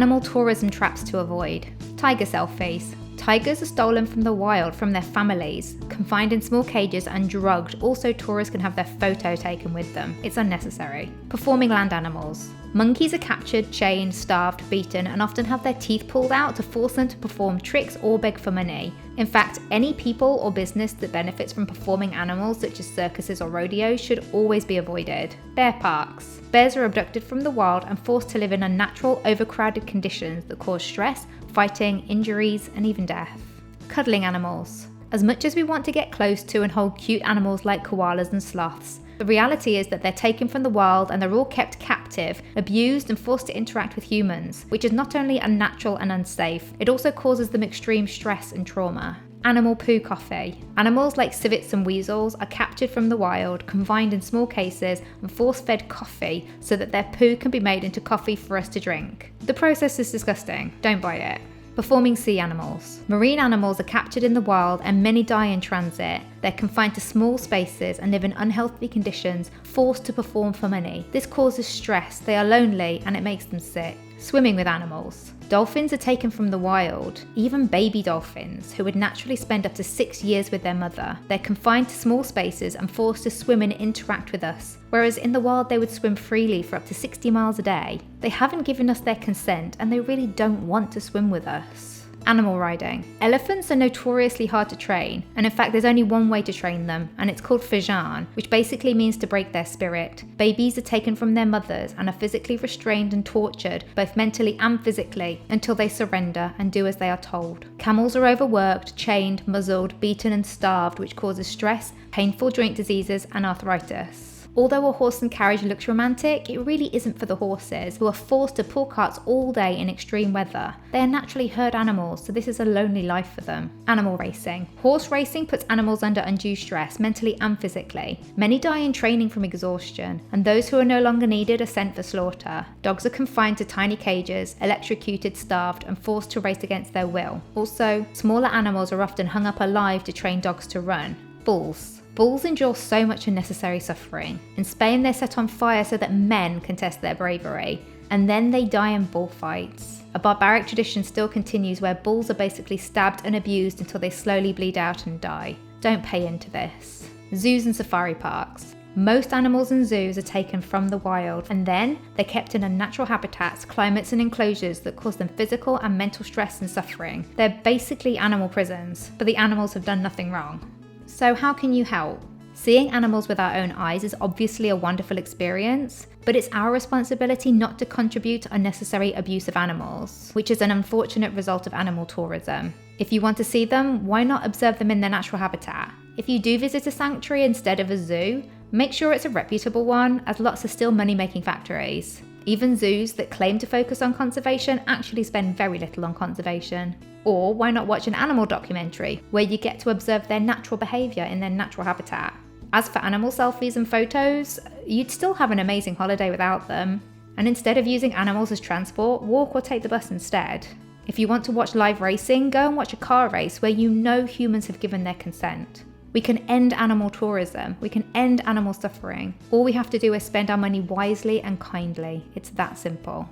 Animal tourism traps to avoid. Tiger selfies. Tigers are stolen from the wild from their families, confined in small cages and drugged. Also, tourists can have their photo taken with them. It's unnecessary. Performing land animals. Monkeys are captured, chained, starved, beaten, and often have their teeth pulled out to force them to perform tricks or beg for money. In fact, any people or business that benefits from performing animals such as circuses or rodeos should always be avoided. Bear parks. Bears are abducted from the wild and forced to live in unnatural, overcrowded conditions that cause stress, fighting, injuries, and even death. Cuddling animals. As much as we want to get close to and hold cute animals like koalas and sloths, the reality is that they're taken from the wild and they're all kept captive, abused and forced to interact with humans, which is not only unnatural and unsafe, it also causes them extreme stress and trauma. Animal poo coffee. Animals like civets and weasels are captured from the wild, confined in small cases and force-fed coffee so that their poo can be made into coffee for us to drink. The process is disgusting. Don't buy it. Performing sea animals. Marine animals are captured in the wild and many die in transit. They're confined to small spaces and live in unhealthy conditions, forced to perform for money. This causes stress, they are lonely, and it makes them sick. Swimming with animals. Dolphins are taken from the wild, even baby dolphins, who would naturally spend up to 6 years with their mother. They're confined to small spaces and forced to swim and interact with us, whereas in the wild they would swim freely for up to 60 miles a day. They haven't given us their consent and they really don't want to swim with us. Animal riding. Elephants are notoriously hard to train, and in fact there's only one way to train them, and it's called fajan, which basically means to break their spirit. Babies are taken from their mothers and are physically restrained and tortured, both mentally and physically, until they surrender and do as they are told. Camels are overworked, chained, muzzled, beaten and starved, which causes stress, painful joint diseases and arthritis. Although a horse and carriage looks romantic, it really isn't for the horses, who are forced to pull carts all day in extreme weather. They are naturally herd animals, so this is a lonely life for them. Animal racing. Horse racing puts animals under undue stress, mentally and physically. Many die in training from exhaustion, and those who are no longer needed are sent for slaughter. Dogs are confined to tiny cages, electrocuted, starved, and forced to race against their will. Also, smaller animals are often hung up alive to train dogs to run. Bulls. Bulls endure so much unnecessary suffering. In Spain, they're set on fire so that men can test their bravery, and then they die in bullfights. A barbaric tradition still continues where bulls are basically stabbed and abused until they slowly bleed out and die. Don't pay into this. Zoos and safari parks. Most animals in zoos are taken from the wild, and then they're kept in unnatural habitats, climates and enclosures that cause them physical and mental stress and suffering. They're basically animal prisons, but the animals have done nothing wrong. So how can you help? Seeing animals with our own eyes is obviously a wonderful experience, but it's our responsibility not to contribute to unnecessary abuse of animals, which is an unfortunate result of animal tourism. If you want to see them, why not observe them in their natural habitat? If you do visit a sanctuary instead of a zoo, make sure it's a reputable one, as lots are still money-making factories. Even zoos that claim to focus on conservation actually spend very little on conservation. Or why not watch an animal documentary where you get to observe their natural behaviour in their natural habitat? As for animal selfies and photos, you'd still have an amazing holiday without them. And instead of using animals as transport, walk or take the bus instead. If you want to watch live racing, go and watch a car race where you know humans have given their consent. We can end animal tourism, we can end animal suffering. All we have to do is spend our money wisely and kindly. It's that simple.